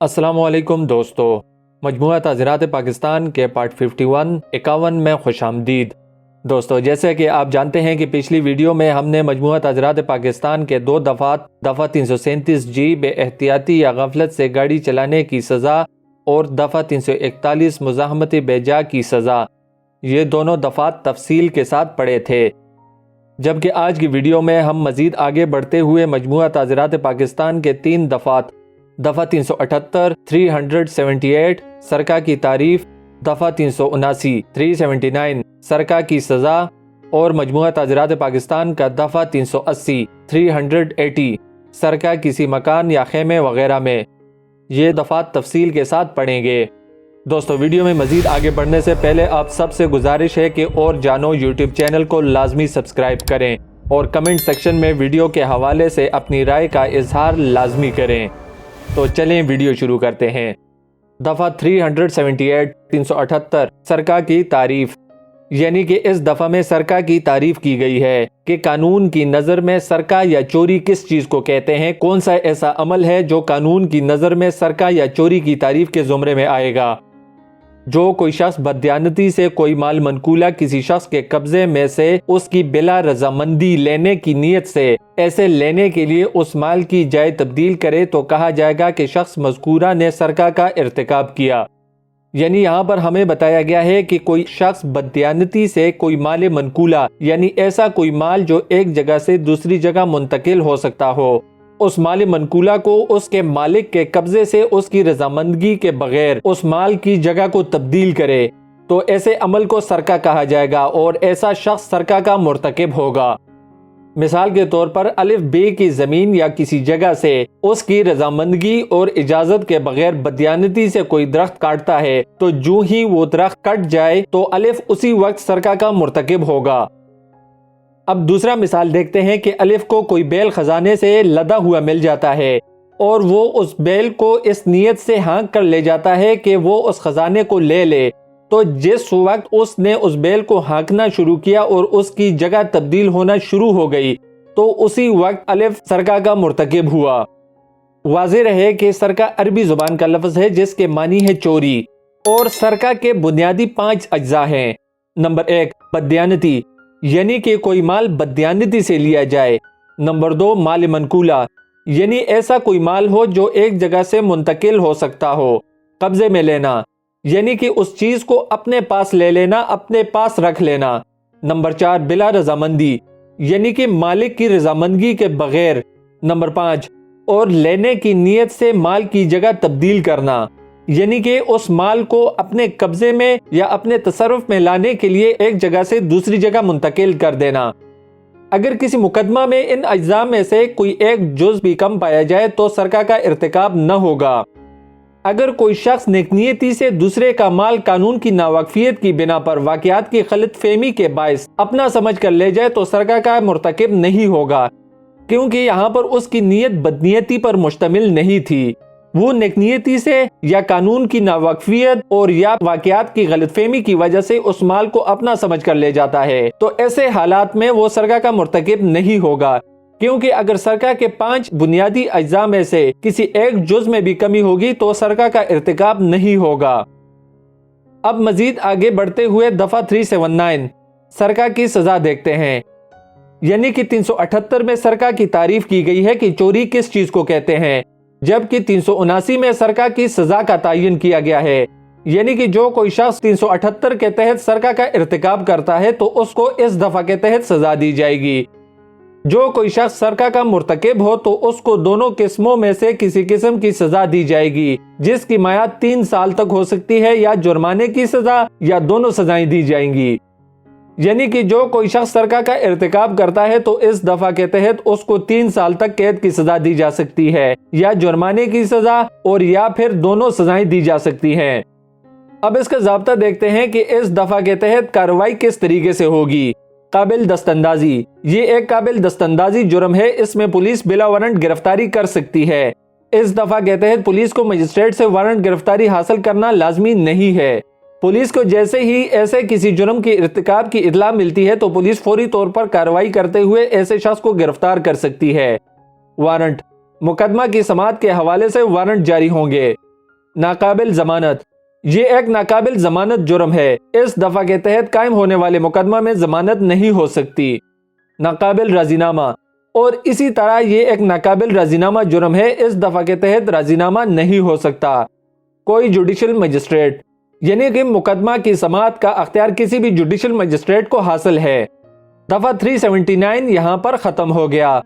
السلام علیکم دوستو، مجموعہ تعزیرات پاکستان کے پارٹ 51 میں خوش آمدید۔ دوستو، جیسے کہ آپ جانتے ہیں کہ پچھلی ویڈیو میں ہم نے مجموعہ تعزیرات پاکستان کے 2 دفعات دفعہ 337 جی بے احتیاطی یا غفلت سے گاڑی چلانے کی سزا اور دفعہ 341 مزاحمت بے جا کی سزا، یہ دونوں دفعات تفصیل کے ساتھ پڑھے تھے۔ جبکہ آج کی ویڈیو میں ہم مزید آگے بڑھتے ہوئے مجموعہ تعزیرات پاکستان کے 3 دفعات دفعہ 378 378 سرقہ کی تعریف، دفعہ 379 379 سرقہ کی سزا اور مجموعہ تعزیرات پاکستان کا دفعہ 380 380 سرقہ کسی مکان یا خیمے وغیرہ میں، یہ دفعات تفصیل کے ساتھ پڑھیں گے۔ دوستو، ویڈیو میں مزید آگے بڑھنے سے پہلے آپ سب سے گزارش ہے کہ اور جانو یوٹیوب چینل کو لازمی سبسکرائب کریں اور کمنٹ سیکشن میں ویڈیو کے حوالے سے اپنی رائے کا اظہار لازمی کریں۔ تو چلیں ویڈیو شروع کرتے ہیں۔ دفعہ 378 378 سرقہ کی تعریف، یعنی کہ اس دفعہ میں سرقہ کی تعریف کی گئی ہے کہ قانون کی نظر میں سرقہ یا چوری کس چیز کو کہتے ہیں، کون سا ایسا عمل ہے جو قانون کی نظر میں سرقہ یا چوری کی تعریف کے زمرے میں آئے گا۔ جو کوئی شخص بددیانتی سے کوئی مال منقولہ کسی شخص کے قبضے میں سے اس کی بلا رضامندی لینے کی نیت سے ایسے لینے کے لیے اس مال کی جائے تبدیل کرے تو کہا جائے گا کہ شخص مذکورہ نے سرقہ کا ارتکاب کیا۔ یعنی یہاں پر ہمیں بتایا گیا ہے کہ کوئی شخص بددیانتی سے کوئی مال منقولہ، یعنی ایسا کوئی مال جو ایک جگہ سے دوسری جگہ منتقل ہو سکتا ہو، اس مال منقولہ کو اس کے مالک کے قبضے سے اس کی رضامندگی کے بغیر اس مال کی جگہ کو تبدیل کرے تو ایسے عمل کو سرقہ کہا جائے گا اور ایسا شخص سرقہ کا مرتکب ہوگا۔ مثال کے طور پر الف بے کی زمین یا کسی جگہ سے اس کی رضامندگی اور اجازت کے بغیر بددیانتی سے کوئی درخت کاٹتا ہے تو جو ہی وہ درخت کٹ جائے تو الف اسی وقت سرقہ کا مرتکب ہوگا۔ اب دوسرا مثال دیکھتے ہیں کہ الف کو کوئی بیل خزانے سے لدا ہوا مل جاتا ہے اور وہ اس بیل کو اس نیت سے ہانک کر لے جاتا ہے کہ وہ اس خزانے کو لے لے، تو جس وقت اس نے اس بیل کو ہانکنا شروع کیا اور اس کی جگہ تبدیل ہونا شروع ہو گئی تو اسی وقت الف سرقہ کا مرتکب ہوا۔ واضح رہے کہ سرقہ عربی زبان کا لفظ ہے جس کے معنی ہے چوری، اور سرقہ کے بنیادی 5 اجزاء ہیں۔ نمبر 1 بددیانتی، یعنی کہ کوئی مال بددیانتی سے لیا جائے۔ نمبر 2 مال منقولہ، یعنی ایسا کوئی مال ہو جو ایک جگہ سے منتقل ہو سکتا ہو۔ قبضے میں لینا، یعنی کہ اس چیز کو اپنے پاس لے لینا، اپنے پاس رکھ لینا۔ نمبر 4 بلا رضامندی، یعنی کہ مالک کی رضامندگی کے بغیر۔ نمبر 5 اور لینے کی نیت سے مال کی جگہ تبدیل کرنا، یعنی کہ اس مال کو اپنے قبضے میں یا اپنے تصرف میں لانے کے لیے ایک جگہ سے دوسری جگہ منتقل کر دینا۔ اگر کسی مقدمہ میں ان اجزاء میں سے کوئی ایک جز بھی کم پایا جائے تو سرقہ کا ارتکاب نہ ہوگا۔ اگر کوئی شخص نیک نیتی سے دوسرے کا مال قانون کی ناواقفیت کی بنا پر واقعات کی غلط فہمی کے باعث اپنا سمجھ کر لے جائے تو سرقہ کا مرتکب نہیں ہوگا، کیونکہ یہاں پر اس کی نیت بدنیتی پر مشتمل نہیں تھی۔ وہ نیک نیتی سے یا قانون کی ناواقفیت اور یا واقعات کی غلط فہمی کی وجہ سے اس مال کو اپنا سمجھ کر لے جاتا ہے، تو ایسے حالات میں وہ سرقہ کا مرتکب نہیں ہوگا، کیونکہ اگر سرقہ کے 5 بنیادی اجزاء میں سے کسی ایک جز میں بھی کمی ہوگی تو سرقہ کا ارتکاب نہیں ہوگا۔ اب مزید آگے بڑھتے ہوئے دفعہ 379 سرقہ کی سزا دیکھتے ہیں، یعنی کہ 378 میں سرقہ کی تعریف کی گئی ہے کہ چوری کس چیز کو کہتے ہیں، جبکہ 379 میں سرقہ کی سزا کا تعین کیا گیا ہے، یعنی کہ جو کوئی شخص 378 کے تحت سرقہ کا ارتکاب کرتا ہے تو اس کو اس دفعہ کے تحت سزا دی جائے گی۔ جو کوئی شخص سرقہ کا مرتکب ہو تو اس کو دونوں قسموں میں سے کسی قسم کی سزا دی جائے گی، جس کی میعاد 3 سال تک ہو سکتی ہے، یا جرمانے کی سزا یا دونوں سزائیں دی جائیں گی۔ یعنی کہ جو کوئی شخص سرقہ کا ارتکاب کرتا ہے تو اس دفعہ کے تحت اس کو 3 سال تک قید کی سزا دی جا سکتی ہے، یا جرمانے کی سزا، اور یا پھر دونوں سزائیں دی جا سکتی ہیں۔ اب اس کا ضابطہ دیکھتے ہیں کہ اس دفعہ کے تحت کارروائی کس طریقے سے ہوگی۔ قابل دست اندازی، یہ ایک قابل دست اندازی جرم ہے، اس میں پولیس بلا وارنٹ گرفتاری کر سکتی ہے۔ اس دفعہ کے تحت پولیس کو مجسٹریٹ سے وارنٹ گرفتاری حاصل کرنا لازمی نہیں ہے۔ پولیس کو جیسے ہی ایسے کسی جرم کے ارتکاب کی اطلاع ملتی ہے تو پولیس فوری طور پر کارروائی کرتے ہوئے ایسے شخص کو گرفتار کر سکتی ہے۔ وارنٹ، مقدمہ کی سماعت کے حوالے سے وارنٹ جاری ہوں گے۔ ناقابل ضمانت، یہ ایک ناقابل ضمانت جرم ہے۔ اس دفعہ کے تحت قائم ہونے والے مقدمہ میں ضمانت نہیں ہو سکتی۔ ناقابل رازینامہ، اور اسی طرح یہ ایک ناقابل رازینامہ جرم ہے، اس دفعہ کے تحت رازینامہ نہیں ہو سکتا۔ کوئی جوڈیشل مجسٹریٹ، یعنی کہ مقدمہ کی سماعت کا اختیار کسی بھی جوڈیشل مجسٹریٹ کو حاصل ہے۔ دفعہ 379 یہاں پر ختم ہو گیا۔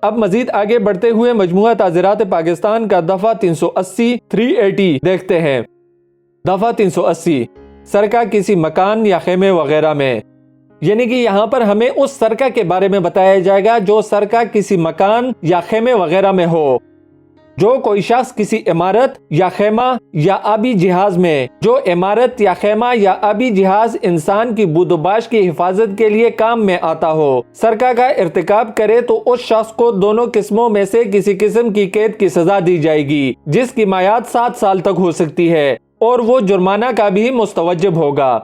اب مزید آگے بڑھتے ہوئے مجموعہ تعزیرات پاکستان کا دفعہ 380 380 دیکھتے ہیں۔ دفعہ 380، سرقہ کسی مکان یا خیمے وغیرہ میں، یعنی کہ یہاں پر ہمیں اس سرقہ کے بارے میں بتایا جائے گا جو سرقہ کسی مکان یا خیمے وغیرہ میں ہو۔ جو کوئی شخص کسی عمارت یا خیمہ یا آبی جہاز میں، جو عمارت یا خیمہ یا آبی جہاز انسان کی بود و باش کی حفاظت کے لیے کام میں آتا ہو، سرقہ کا ارتکاب کرے تو اس شخص کو دونوں قسموں میں سے کسی قسم کی قید کی سزا دی جائے گی، جس کی میعاد 7 سال تک ہو سکتی ہے، اور وہ جرمانہ کا بھی مستوجب ہوگا۔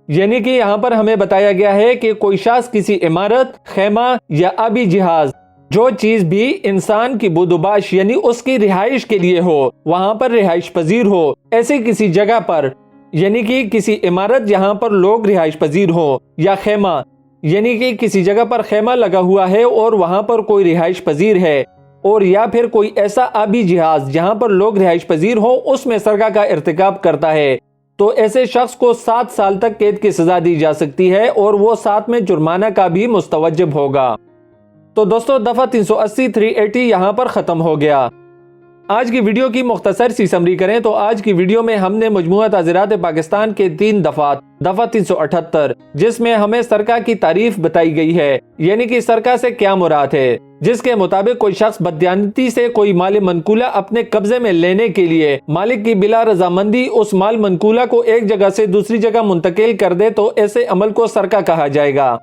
یعنی کہ یہاں پر ہمیں بتایا گیا ہے کہ کوئی شخص کسی عمارت، خیمہ یا آبی جہاز، جو چیز بھی انسان کی بود و باش یعنی اس کی رہائش کے لیے ہو، وہاں پر رہائش پذیر ہو، ایسی کسی جگہ پر، یعنی کہ کسی عمارت جہاں پر لوگ رہائش پذیر ہو، یا خیمہ، یعنی کہ کسی جگہ پر خیمہ لگا ہوا ہے اور وہاں پر کوئی رہائش پذیر ہے، اور یا پھر کوئی ایسا آبی جہاز جہاں پر لوگ رہائش پذیر ہو، اس میں سرقہ کا ارتکاب کرتا ہے، تو ایسے شخص کو 7 سال تک قید کی سزا دی جا سکتی ہے، اور وہ ساتھ میں جرمانہ کا بھی مستوجب ہوگا۔ تو دوستو دفعہ 380 380 یہاں پر ختم ہو گیا۔ آج کی ویڈیو کی مختصر سی سمری کریں تو آج کی ویڈیو میں ہم نے مجموعہ تعزیرات پاکستان کے 3 دفعات، دفعہ 378 جس میں ہمیں سرقہ کی تعریف بتائی گئی ہے، یعنی کہ سرقہ سے کیا مراد ہے، جس کے مطابق کوئی شخص بددیانتی سے کوئی مال منقولہ اپنے قبضے میں لینے کے لیے مالک کی بلا رضامندی اس مال منقولہ کو ایک جگہ سے دوسری جگہ منتقل کر دے تو ایسے عمل کو سرقہ کہا جائے گا۔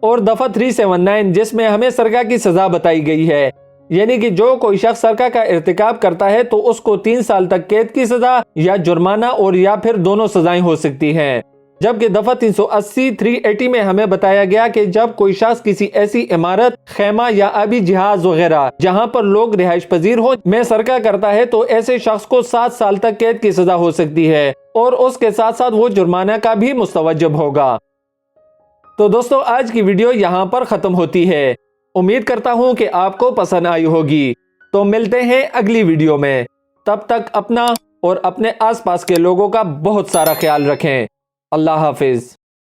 اور دفعہ 379 جس میں ہمیں سرقہ کی سزا بتائی گئی ہے، یعنی کہ جو کوئی شخص سرقہ کا ارتکاب کرتا ہے تو اس کو 3 سال تک قید کی سزا یا جرمانہ اور یا پھر دونوں سزائیں ہو سکتی ہیں۔ جبکہ دفعہ 380 380 میں ہمیں بتایا گیا کہ جب کوئی شخص کسی ایسی عمارت، خیمہ یا آبی جہاز وغیرہ جہاں پر لوگ رہائش پذیر ہو میں سرقہ کرتا ہے تو ایسے شخص کو 7 سال تک قید کی سزا ہو سکتی ہے، اور اس کے ساتھ ساتھ وہ جرمانہ کا بھی مستوجب ہوگا۔ تو دوستو آج کی ویڈیو یہاں پر ختم ہوتی ہے۔ امید کرتا ہوں کہ آپ کو پسند آئی ہوگی۔ تو ملتے ہیں اگلی ویڈیو میں، تب تک اپنا اور اپنے آس پاس کے لوگوں کا بہت سارا خیال رکھیں۔ اللہ حافظ۔